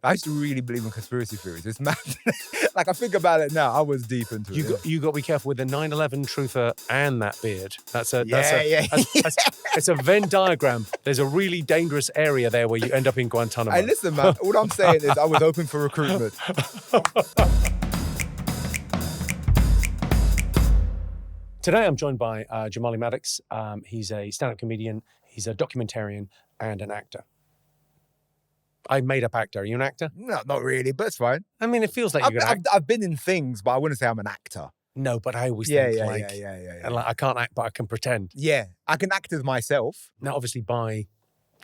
I used to really believe in conspiracy theories. It's mad. Like, I think about it now, I was deep into it. You got to be careful with the 9/11 truther and that beard. It's a Venn diagram. There's a really dangerous area there where you end up in Guantanamo. Hey, listen, man. All I'm saying is I was open for recruitment. Today, I'm joined by Jamali Maddox. He's a stand-up comedian. He's a documentarian and an actor. I made up actor. Are you an actor? No, not really, but it's fine. I mean, it feels like you could act. I've been in things, but I wouldn't say I'm an actor. No, but I always Yeah. and like, I can't act, but I can pretend. Yeah, I can act as myself. Now, obviously, by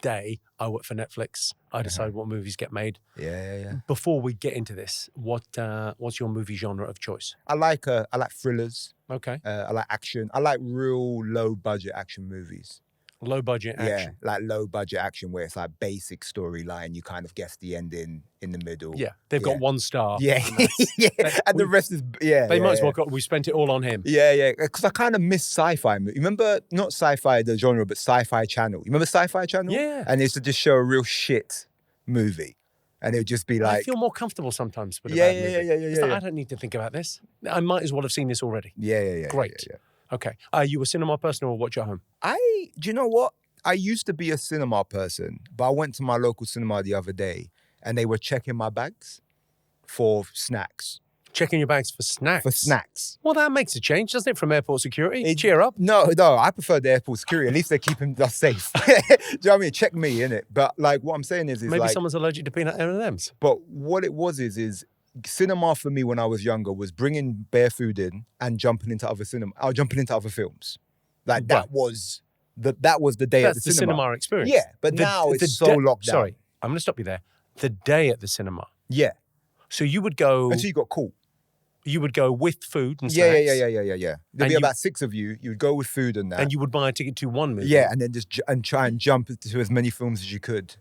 day, I work for Netflix. I decide what movies get made. Yeah. Before we get into this, what's your movie genre of choice? I like thrillers. Okay. I like action. I like real low budget action movies. Low budget action. Yeah, like low budget action where it's like basic storyline. You kind of guess the ending in the middle. Yeah, they've got 1 star. Yeah, and the rest is They might as well. We spent it all on him. Yeah. Because I kind of miss sci-fi. You remember not sci-fi the genre, but Sci-Fi Channel. You remember Sci-Fi Channel? Yeah. And they used to just show a real shit movie, and it would just be like. I feel more comfortable sometimes with a bad movie. Yeah. I don't need to think about this. I might as well have seen this already. Yeah. Great. Yeah. Okay. Are you a cinema person or watch at home? Do you know what? I used to be a cinema person, but I went to my local cinema the other day and they were checking my bags for snacks. Checking your bags for snacks? For snacks. Well, that makes a change, doesn't it, from airport security? Cheer up. No, I prefer the airport security. At least they're keeping us safe. Do you know what I mean? Check me, innit? But like what I'm saying is maybe like, someone's allergic to peanut M&Ms. But what it was is cinema for me when I was younger was bringing bare food in and jumping into other films. Like that was the day at the cinema. That's the cinema experience. Yeah, but now it's so locked down. Sorry, I'm going to stop you there. The day at the cinema. Yeah. So you would go... Until you got caught. You would go with food and snacks. Yeah. There'd be about 6 of you. You would go with food and that. And you would buy a ticket to one movie. Yeah, and then just try and jump to as many films as you could.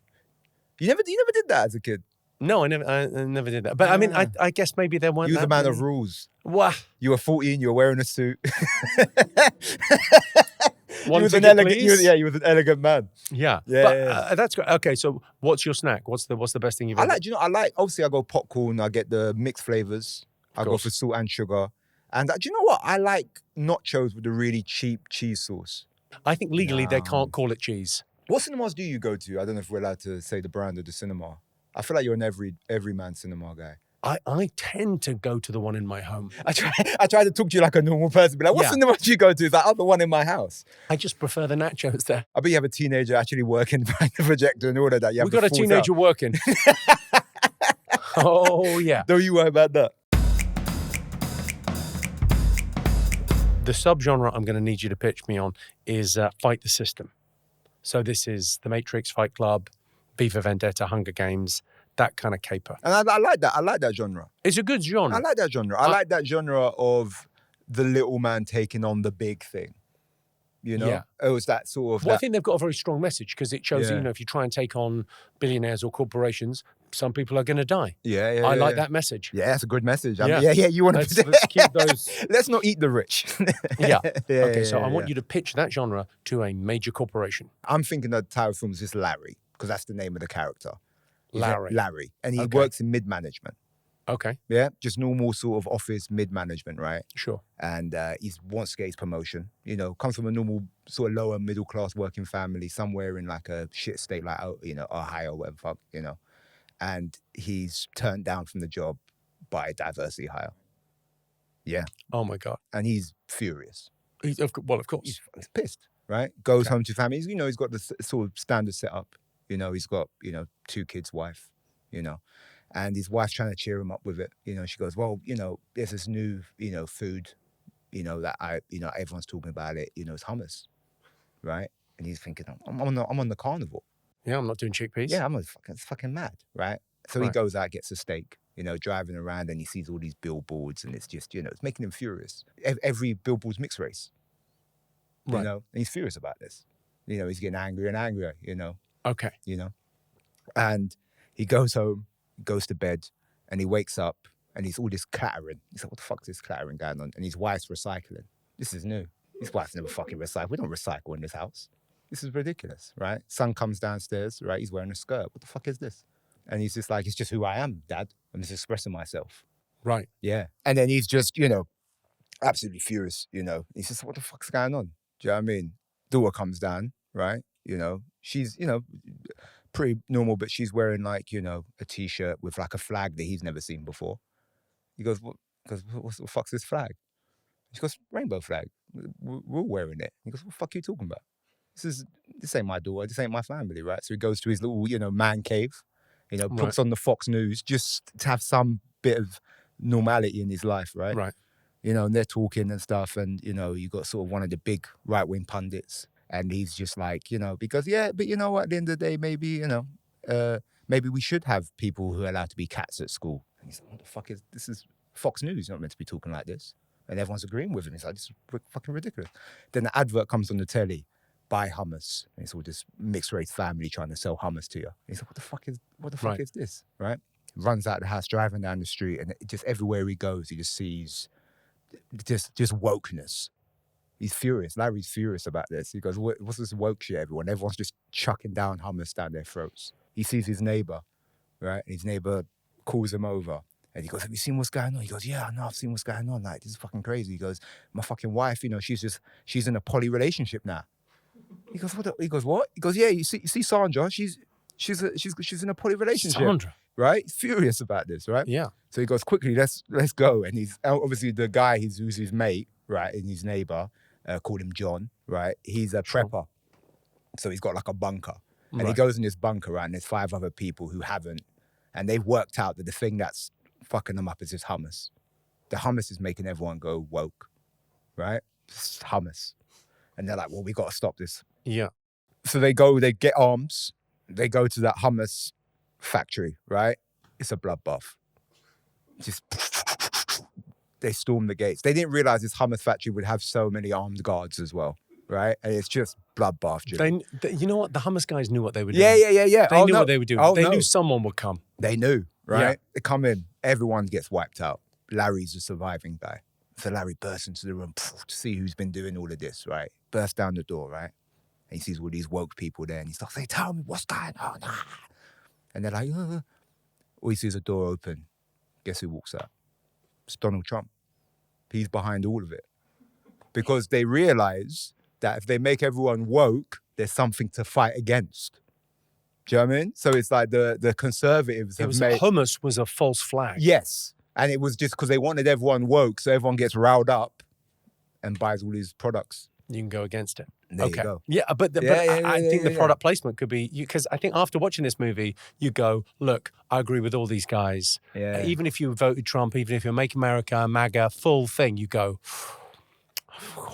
You never did that as a kid? No, I never did that. But I mean, I guess maybe there weren't. You was a man of rules. Wow. You were 14. You were wearing a suit. One he was ticket, an elegant. please? He was an elegant man. Yeah. That's great. Okay, so what's your snack? What's the best thing you've ever? Obviously I go popcorn. I get the mixed flavors. I go for salt and sugar. And do you know what? I like nachos with a really cheap cheese sauce. I think legally they can't call it cheese. What cinemas do you go to? I don't know if we're allowed to say the brand of the cinema. I feel like you're an everyman cinema guy. I tend to go to the one in my home. I try to talk to you like a normal person. Be like, what cinema do you go to? It's like, the one in my house. I just prefer the nachos there. I bet you have a teenager actually working behind the projector and all of that. We got a teenager working. Oh, yeah. Don't you worry about that. The subgenre I'm going to need you to pitch me on is Fight the System. So this is The Matrix, Fight Club, V for Vendetta, Hunger Games, that kind of caper. And I like that. I like that genre. It's a good genre. I like that genre. I like that genre of the little man taking on the big thing. You know? Yeah. It was that sort of... Well, I think they've got a very strong message because it shows, if you try and take on billionaires or corporations, some people are going to die. Yeah. I like that message. Yeah, that's a good message. Yeah, you want to... Let's keep those... Let's not eat the rich. I want you to pitch that genre to a major corporation. I'm thinking the title of the film is just Larry, because that's the name of the character. Larry. And he works in mid-management. Okay. Yeah, just normal sort of office mid-management, right? Sure. And he wants to get his promotion. Comes from a normal sort of lower middle-class working family somewhere in like a shit state like, Ohio, whatever fuck, And he's turned down from the job by a diversity hire. Yeah. Oh, my God. And he's furious. Of course. He's pissed, right? Goes home to family. He's got the sort of standard setup. He's got, 2 kids, wife, and his wife's trying to cheer him up with it. She goes, well, there's this new, food, that everyone's talking about it, it's hummus, right? And he's thinking, I'm on the carnival. Yeah, I'm not doing chickpeas. Yeah, it's fucking mad, right? So he goes out, gets a steak, driving around and he sees all these billboards and it's just, it's making him furious. Every billboard's mixed race, and he's furious about this. He's getting angrier and angrier, Okay. And he goes home, goes to bed, and he wakes up, and he's all this clattering. He's like, what the fuck is this clattering going on? And his wife's recycling. This is new. His wife's never fucking recycled. We don't recycle in this house. This is ridiculous, right? Son comes downstairs, right? He's wearing a skirt. What the fuck is this? And he's just like, it's just who I am, Dad. I'm just expressing myself. Right. Yeah. And then he's just, absolutely furious, He's just, what the fuck's going on? Do you know what I mean? Daughter comes down, right? She's, pretty normal, but she's wearing like, a t-shirt with like a flag that he's never seen before. He goes, what the fuck's this flag? She goes, rainbow flag. We're all wearing it. He goes, what the fuck are you talking about? This ain't my daughter. This ain't my family, right? So he goes to his little, man cave, puts on the Fox News just to have some bit of normality in his life, right? Right. And they're talking and stuff, and you got sort of one of the big right-wing pundits, and he's just like, because but at the end of the day, maybe maybe we should have people who are allowed to be cats at school. And he's like, what the fuck this is Fox News, you're not meant to be talking like this. And everyone's agreeing with him. He's like, this is fucking ridiculous. Then the advert comes on the telly, buy hummus, and it's all this mixed race family trying to sell hummus to you. And he's like, what the fuck is this, right? Runs out of the house, driving down the street, and just everywhere he goes, he just sees just wokeness. He's furious. Larry's furious about this. He goes, what's this woke shit, everyone? Everyone's just chucking down hummus down their throats. He sees his neighbor, right? And his neighbor calls him over. And he goes, have you seen what's going on? He goes, yeah, no, I've seen what's going on. Like, this is fucking crazy. He goes, my fucking wife, she's in a poly relationship now. He goes, what? He goes, what? He goes, yeah, you see Sandra, she's in a poly relationship. Sandra. Right? He's furious about this, right? Yeah. So he goes, quickly, let's go. And he's obviously the guy who's his mate, right, and his neighbor, called him John, right? He's a prepper. So he's got like a bunker. And he goes in this bunker, right, and there's 5 other people who haven't. And they've worked out that the thing that's fucking them up is this hummus. The hummus is making everyone go woke, right? It's hummus. And they're like, well, we got to stop this. Yeah. So they get arms. They go to that hummus factory, right? It's a bloodbath. Just they storm the gates. They didn't realize this hummus factory would have so many armed guards as well, right? And it's just bloodbath. You know what? The hummus guys knew what they were doing. Yeah. They knew what they were doing. They knew someone would come. They knew, right? Yeah. They come in, everyone gets wiped out. Larry's the surviving guy. So Larry bursts into the room to see who's been doing all of this, right? Bursts down the door, right? And he sees all these woke people there, and he starts saying, tell me what's going on. And they're like, all he sees a door open. Guess who walks out? It's Donald Trump. He's behind all of it. Because they realize that if they make everyone woke, there's something to fight against. Do you know what I mean? So it's like the conservatives have made... Hummus was a false flag. Yes. And it was just because they wanted everyone woke, so everyone gets riled up and buys all these products. You can go against it. There you go. Yeah, but I think the product placement could be... Because I think after watching this movie, you go, look, I agree with all these guys. Yeah. Even if you voted Trump, even if you're Make America, MAGA, full thing, you go,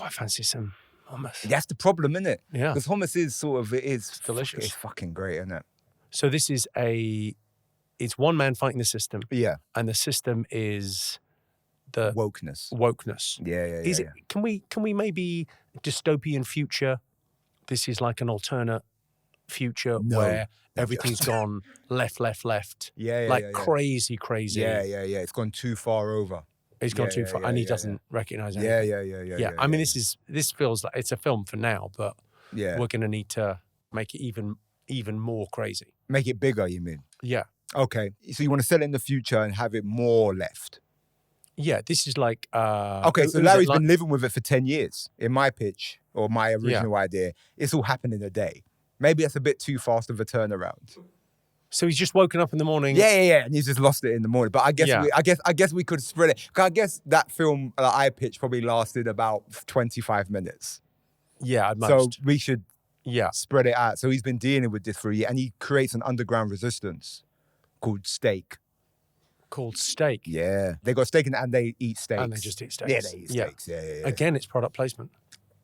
I fancy some hummus. That's the problem, isn't it? Yeah. Because hummus is sort of... It's delicious. It's fucking great, isn't it? So this is it's one man fighting the system. Yeah. And the system is the wokeness. Yeah. Can we maybe dystopian future? This is like an alternate future where everything's gone left. Crazy. Yeah. It's gone too far over. He's gone too far, and he doesn't recognize anything. Yeah. I mean, this feels like it's a film for now, but we're going to need to make it even more crazy. Make it bigger, you mean? Yeah. Okay. So you want to sell it in the future and have it more left? Yeah, this is like... okay, so Larry's been living with it for 10 years. In my pitch, or my original idea, it's all happened in a day. Maybe that's a bit too fast of a turnaround. So he's just woken up in the morning. Yeah, and he's just lost it in the morning. But I guess we could spread it. Because I guess that film that I pitched probably lasted about 25 minutes. Yeah, at most. So we should spread it out. So he's been dealing with this for a year, and he creates an underground resistance called Steak. Yeah. They got steak and they eat steaks. And they just eat steaks. Yeah, they eat steaks. Yeah. Again, it's product placement.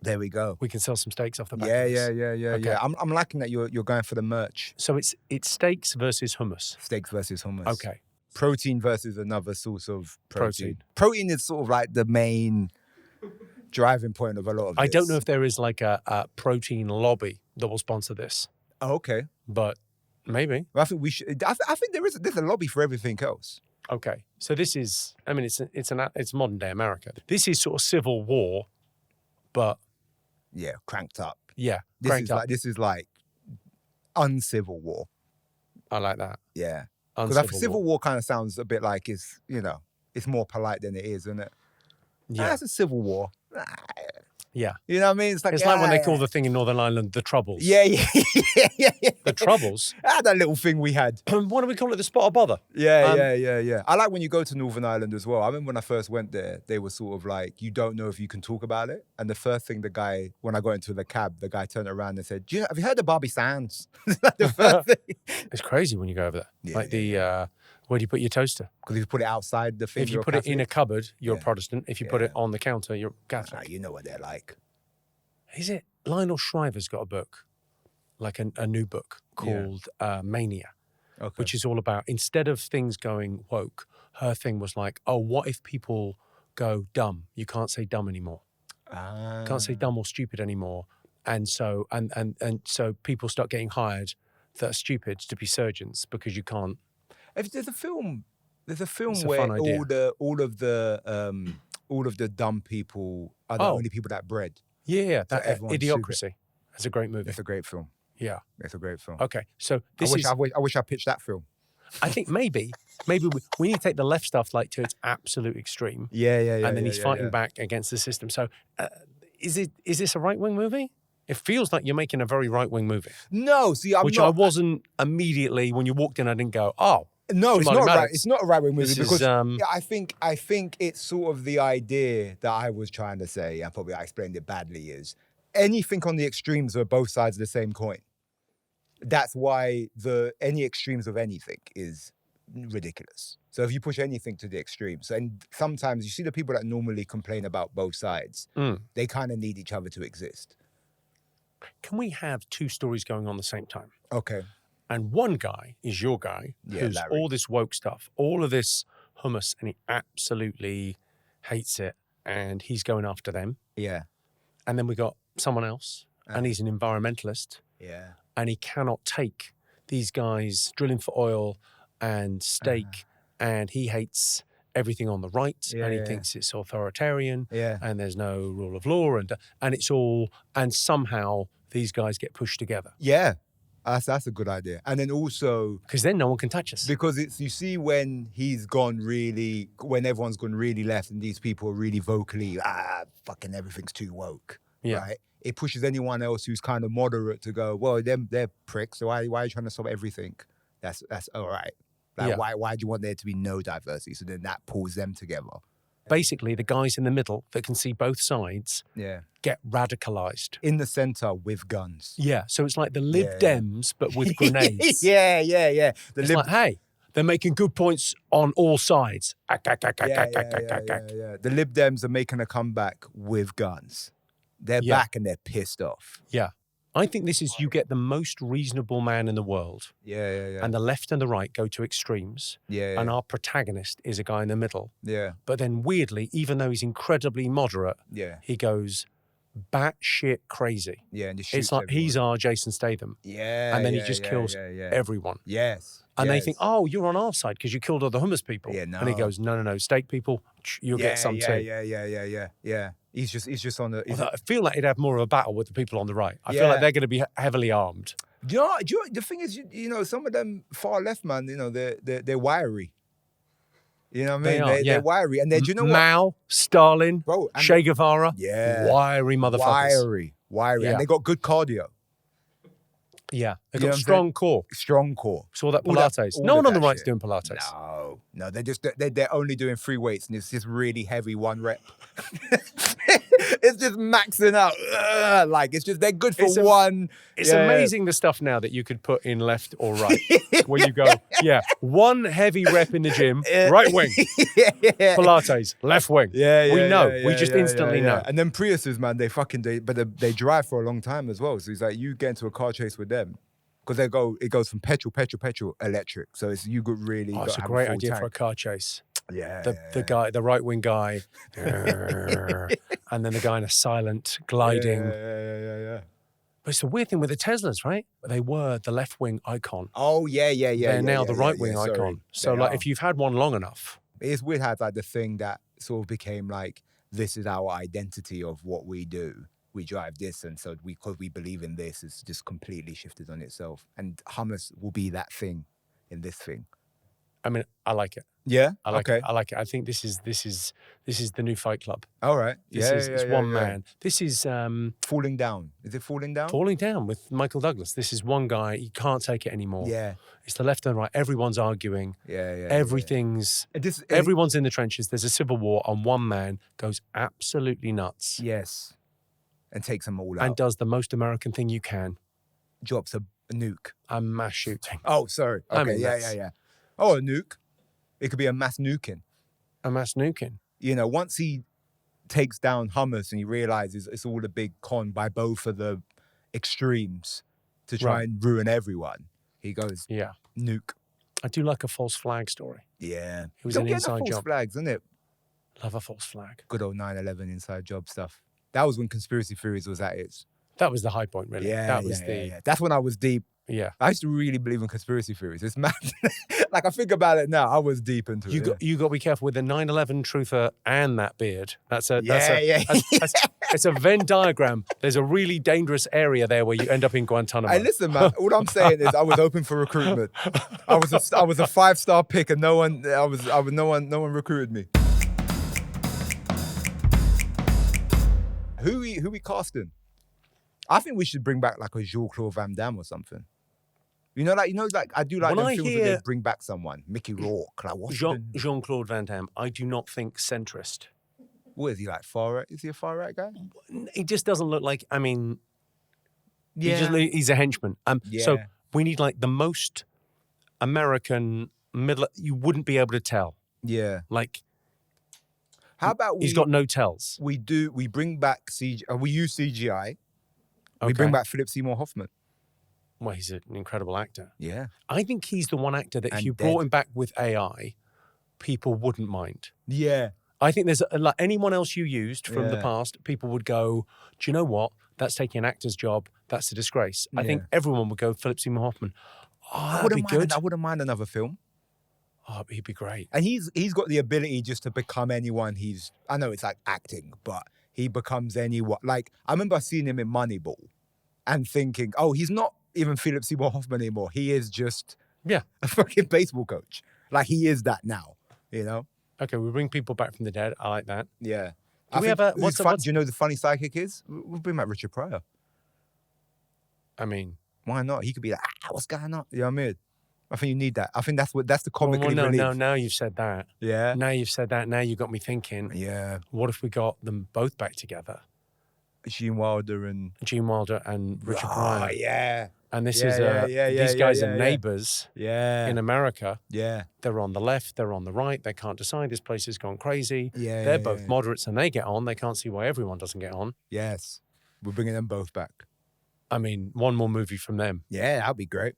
There we go. We can sell some steaks off the back of this. Yeah. Okay. I'm liking that you're going for the merch. So it's steaks versus hummus. Steaks versus hummus. Okay. Protein versus another source of protein. Protein is sort of like the main driving point of a lot of this. I don't know if there is like a protein lobby that will sponsor this. Oh, okay. But maybe. I think we should. I think there's a lobby for everything else. Okay, so this is, I mean, it's modern day America. This is sort of Civil War, but cranked up. Yeah, this is like uncivil war. I like that. Yeah, Because Uncivil Civil War. War kind of sounds a bit like it's, you know, it's more polite than it is, isn't it? Yeah. That's a civil war. Yeah. You know what I mean? It's like when they call the thing in Northern Ireland the Troubles. yeah. The Troubles? Ah, that little thing we had. Why do we call it the Spot of Bother? Yeah. I like when you go to Northern Ireland as well. I remember when I first went there, they were sort of like, you don't know if you can talk about it. And the first thing when I got into the cab, the guy turned around and said, have you heard of Barbie Sands? The first thing. It's crazy when you go over there. Yeah, like where do you put your toaster? Because if you put it outside the thing, If you you're put it in a Catholic. cupboard, you're Yeah. Protestant. If you put it Yeah. on the counter, you're Nah, Catholic. you know what they're like. Is it? Lionel Shriver's got a book, like a new book called Mania, Okay. which is all about, instead of things going woke, her thing was like, oh, what if people go dumb? You can't say dumb anymore. Can't say dumb or stupid anymore. And so so people start getting hired that are stupid to be surgeons because you can't. If there's a film It's a where fun idea. all of the dumb people are the only people that bred. Yeah, that everyone's Idiocracy. That's a great movie. It's a great film. Yeah. It's a great film. Okay. So I this wish is. I wish I pitched that film. I think maybe we need to take the left stuff like to its absolute extreme, Yeah. and then he's fighting back against the system. So, is this a right wing movie? It feels like you're making a very right wing movie, No, see, I I wasn't immediately when you walked in. I didn't go, oh, No, it's Somali not right. Maddox. It's not a right wing movie This because is, I think it's sort of the idea that I was trying to say, and probably I explained it badly, is anything on the extremes are both sides of the same coin. That's why any extremes of anything is ridiculous. So if you push anything to the extremes, and sometimes you see the people that normally complain about both sides, they kind of need each other to exist. can we have two stories going on at the same time? Okay. And one guy is your guy, Yeah, who's Larry. all this woke stuff, all of this hummus, and he absolutely hates it, and he's going after them. Yeah. And then we got someone else, and he's an environmentalist, Yeah. and he cannot take these guys drilling for oil and steak, and he hates everything on the right, and he thinks it's authoritarian, Yeah. and there's no rule of law, and it's all, and somehow these guys get pushed together Yeah. That's a good idea. And then also, because then no one can touch us. because it's, you see when when everyone's gone really left and these people are really vocally, fucking everything's too woke, Yeah. right? It pushes anyone else who's kind of moderate to go, well, they're pricks, so why are you trying to stop everything? That's all right. Like, Yeah. why do you want there to be no diversity? So then that pulls them together. Basically, the guys in the middle that can see both sides Yeah. get radicalized. In the center with guns. Yeah, so it's like the Lib Yeah. Dems, but with grenades. yeah. The It's like, hey, they're making good points on all sides. Yeah. The Lib Dems are making a comeback with guns. They're Yeah. back and they're pissed off. Yeah. I think this is, you get the most reasonable man in the world, Yeah. and the left and the right go to extremes, Yeah. and our protagonist is a guy in the middle. Yeah. But then weirdly, even though he's incredibly moderate, Yeah. he goes batshit crazy. Yeah. And just shoots It's like he's everyone. our Jason Statham, Yeah. and then he yeah, just yeah, kills yeah. everyone. Yes. And they yes. think, oh, you're on our side because you killed all the hummus people. Yeah, And he no. goes, no, steak people, you'll get some too. Yeah. He's just on the. Although I feel like he'd have more of a battle with the people on the right. I feel like Yeah. they're going to be heavily armed. Do you know, the thing is, you know, some of them far left, man, you know, they're wiry. You know what I They mean? are, yeah. They're wiry. And then, do you know what? Mao, Stalin, Bro, and Che Guevara, Yeah. wiry motherfuckers. Wiry. Yeah. And they got good cardio. Yeah, they've You know got what I'm strong core. Strong core. Saw that All that- Pilates. all No of one on the that right's shit. doing Pilates. No, they're only doing free weights and it's just really heavy one rep. It's just maxing out. Like it's just they're good for one. It's Yeah. amazing the stuff now that you could put in left or right. When you go, one heavy rep in the gym, right wing. yeah. Pilates, left wing. Yeah, we know. yeah, we just yeah, instantly yeah. know. And then Priuses, man, they drive for a long time as well. So it's like you get into a car chase with them because it goes from petrol, electric. So it's you could really. Oh, it's a have great full idea for a tank. car chase. Yeah. The guy, the right wing guy, and then the guy in a silent gliding. Yeah. But it's the weird thing with the Teslas, right? They were the left wing icon. Oh yeah. They're now the right wing Sorry. icon. So They like, are. if you've had one long enough, It's weird how like the thing that sort of became like this is our identity of what we do. We drive this, and so because we believe in this, it's just completely shifted on itself. And hummus will be that thing in this thing. I mean, I like it. Yeah. I like okay. it. I like it. I think this is the new Fight Club. All right. It's one man. This is Falling Down. Is it Falling Down? Falling Down with Michael Douglas. This is one guy. You can't take it anymore. Yeah. It's the left and right. Everyone's arguing. Yeah. Everything's. Everyone's in the trenches. There's a civil war, and one man goes absolutely nuts. Yes. And takes them all out. And does the most American thing you can. Drops a nuke. A mass shooting. Oh, sorry. Okay. I mean, yeah. Oh, a nuke. It could be a mass nuking. A mass nuking. You know, once he takes down Hamas and he realizes it's all a big con by both of the extremes to try and ruin everyone, he goes, nuke. I do like a false flag story. Yeah. It was an inside false job. flags, isn't it? Love a false flag. Good old 9/11 inside job stuff. That was when conspiracy theories was at its. That was the high point, really. Yeah. That's when I was deep. Yeah. I used to really believe in conspiracy theories. It's mad. Like, I think about it now, I was deep into it. You got to be careful with the 9/11 truther and that beard. It's a Venn diagram. There's a really dangerous area there where you end up in Guantanamo. Hey, listen, man. All I'm saying is I was open for recruitment. I was a 5-star pick, and no one recruited me. Who we casting? I think we should bring back like a Jean-Claude Van Damme or something. You know, like I do like them films where they bring back someone. Mickey Rourke, like what's Jean-Claude Van Damme. I do not think centrist. What is he, like far right? Is he a far right guy? He just doesn't look like. I mean, he's a henchman. So we need like the most American middle. You wouldn't be able to tell. Yeah. Like, how about he's got no tells. We bring back CGI. We use CGI. We bring back Philip Seymour Hoffman. Well, he's an incredible actor. Yeah. I think he's the one actor that if you brought him back with AI, people wouldn't mind. Yeah. I think there's like anyone else you used from the past, people would go, do you know what? That's taking an actor's job. That's a disgrace. I think everyone would go Philip Seymour Hoffman. Oh, that'd be good. I wouldn't mind another film. Oh, he'd be great. And he's got the ability just to become anyone I know it's like acting, but he becomes anyone. Like, I remember seeing him in Moneyball and thinking, oh, he's not even Philip Seymour Hoffman anymore. He is just a fucking baseball coach. Like, he is that now, you know? Okay, we bring people back from the dead. I like that. Yeah. Do you know the funny sidekick is? We'll bring back Richard Pryor. I mean, why not? He could be like, what's going on? You know what I mean? I think you need that. I think that's the comic relief. No, now you've said that. Yeah. Now you've said that. Now you got me thinking. Yeah. What if we got them both back together? Gene Wilder and Richard Pryor. Yeah. And this is these guys are neighbors in America. Yeah. They're on the left, they're on the right, they can't decide. This place has gone crazy. Yeah. They're both moderates and they get on. They can't see why everyone doesn't get on. Yes. We're bringing them both back. I mean, one more movie from them. Yeah, that'd be great.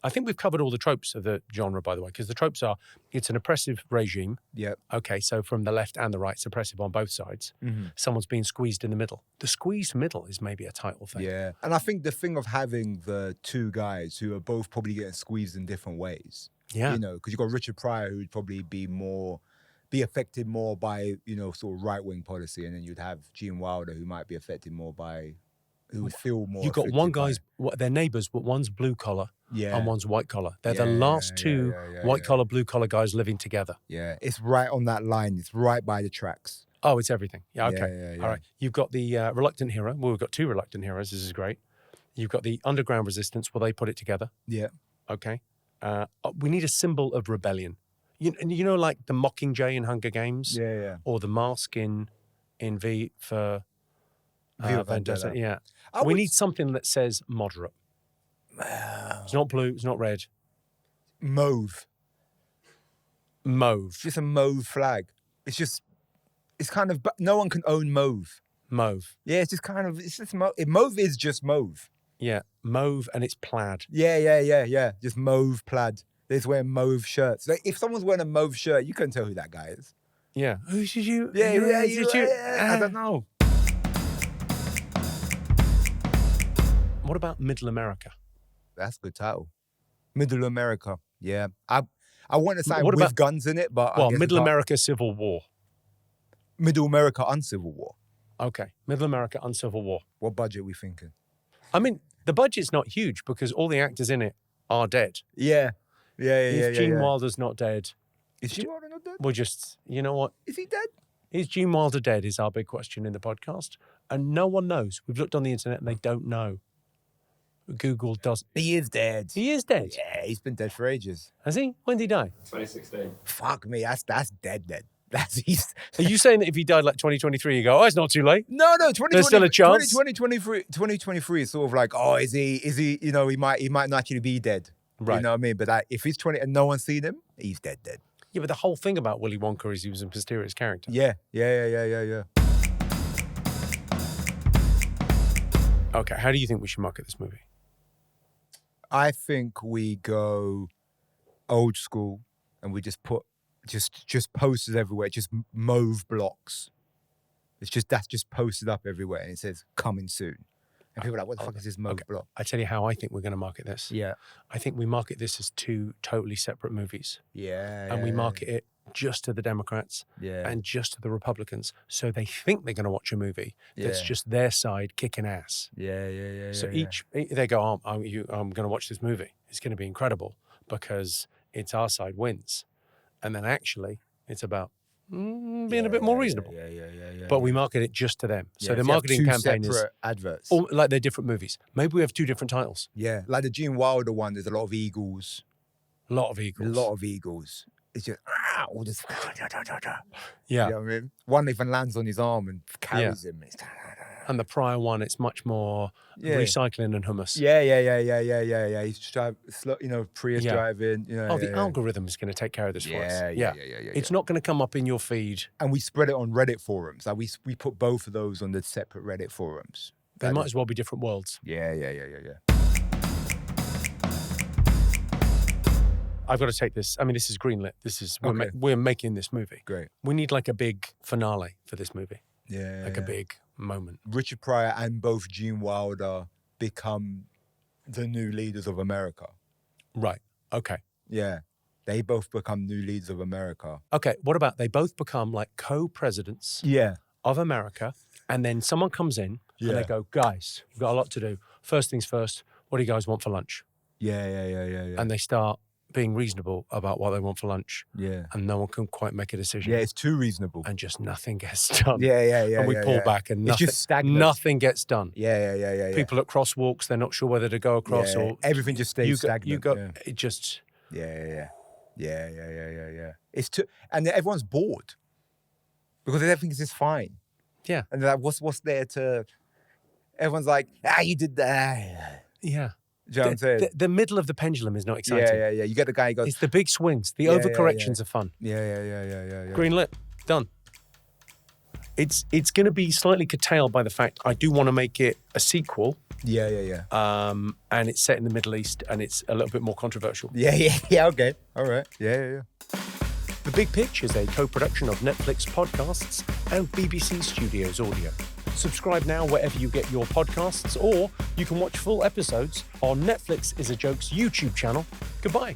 I think we've covered all the tropes of the genre, by the way, because the tropes are, it's an oppressive regime. Yep. Okay, so from the left and the right, it's oppressive on both sides. Mm-hmm. Someone's being squeezed in the middle. The squeezed middle is maybe a title thing. Yeah. And I think the thing of having the two guys who are both probably getting squeezed in different ways. Yeah. You know, because you've got Richard Pryor who would probably be affected more by, you know, sort of right-wing policy. And then you'd have Gene Wilder who might be affected more by, who would feel more. You've got one guy's, they're neighbors, but one's blue collar. Yeah. And one's white collar. They're the last two white collar, blue collar guys living together. Yeah. It's right on that line. It's right by the tracks. Oh, it's everything. Yeah, okay. Yeah. All right. You've got the reluctant hero. Well, we've got two reluctant heroes. This is great. You've got the underground resistance. Will they put it together? Yeah. Okay. We need a symbol of rebellion. You know, like the Mockingjay in Hunger Games? Yeah. Or the mask in V for Vendetta. Yeah. We need something that says moderate. It's not blue. It's not red. Mauve. Just a mauve flag. It's kind of, no one can own mauve. Mauve. Yeah, it's just mauve. Mauve is just mauve. Yeah, mauve and it's plaid. Yeah. Just mauve plaid. They're just wearing mauve shirts. Like, if someone's wearing a mauve shirt, you couldn't tell who that guy is. Yeah. Who should you? Yeah. I don't know. What about Middle America? That's a good title. Middle America. Yeah. I want to say with guns in it, but Middle America Civil War. Middle America Uncivil War. Okay. Middle America Uncivil War. What budget are we thinking? I mean, the budget's not huge because all the actors in it are dead. Yeah. If Gene Wilder's not dead, is Gene Wilder not dead? we'll just, you know what? Is he dead? Is Gene Wilder dead is our big question in the podcast. And no one knows. We've looked on the internet and they don't know. Google does. He is dead. He is dead. Yeah, he's been dead for ages. Has he? When did he die? 2016. Fuck me, that's dead. Are you saying that if he died like 2023, you go, oh, it's not too late? No, 2020, There's still a chance? 2023 is sort of like, oh, is he, you know, he might not actually be dead. Right. You know what I mean? But if he's 20 and no one's seen him, he's dead. Yeah, but the whole thing about Willy Wonka is he was a mysterious character. Yeah. Okay, how do you think we should market this movie? I think we go old school and we just put just posters everywhere, just mauve blocks. That's just posted up everywhere and it says coming soon. And people are like, what the fuck is this mauve block? I tell you how I think we're going to market this. Yeah. I think we market this as two totally separate movies. Yeah. And we market it just to the Democrats and just to the Republicans. So they think they're going to watch a movie that's just their side kicking ass. Yeah. So they go, I'm going to watch this movie. It's going to be incredible because it's our side wins. And then actually it's about being a bit more reasonable. Yeah. But we market it just to them. So the marketing campaign is adverts. like they're different movies. Maybe we have two different titles. Yeah, like the Gene Wilder one, there's a lot of eagles. A lot of eagles. It's just all this. Yeah. You know what I mean? One even lands on his arm and carries him. And the prior one, it's much more recycling and hummus. Yeah. He's just Prius driving. The algorithm is going to take care of this for us. Yeah. It's not going to come up in your feed. And we spread it on Reddit forums. Like we put both of those on the separate Reddit forums. They might as well be different worlds. Yeah. I've got to take this. I mean, this is greenlit. We're making this movie. Great. We need like a big finale for this movie. Yeah. Like a big moment. Richard Pryor and both Gene Wilder become the new leaders of America. Right. Okay. Yeah. They both become new leaders of America. Okay. What about they both become like co-presidents of America, and then someone comes in and they go, guys, we've got a lot to do. First things first, what do you guys want for lunch? Yeah. And they start being reasonable about what they want for lunch. Yeah. And no one can quite make a decision. Yeah, it's too reasonable. And just nothing gets done. Yeah. And we pull back and it's just stagnant. Nothing gets done. Yeah. People at crosswalks, they're not sure whether to go across or... Everything just stays stagnant. It just... Yeah. It's too... And everyone's bored. Because everything is just fine. Yeah. And they're like, what's there to... Everyone's like, you did that. Yeah. Do you know what I'm saying? The middle of the pendulum is not exciting. Yeah. You get the guy who goes... It's the big swings. The overcorrections are fun. Yeah. Green lit. Done. It's going to be slightly curtailed by the fact I do want to make it a sequel. Yeah. And it's set in the Middle East and it's a little bit more controversial. Yeah, okay. All right. Yeah. The Big Pitch is a co-production of Netflix podcasts and BBC Studios Audio. Subscribe now wherever you get your podcasts, or you can watch full episodes on Netflix is a Joke's YouTube channel. Goodbye.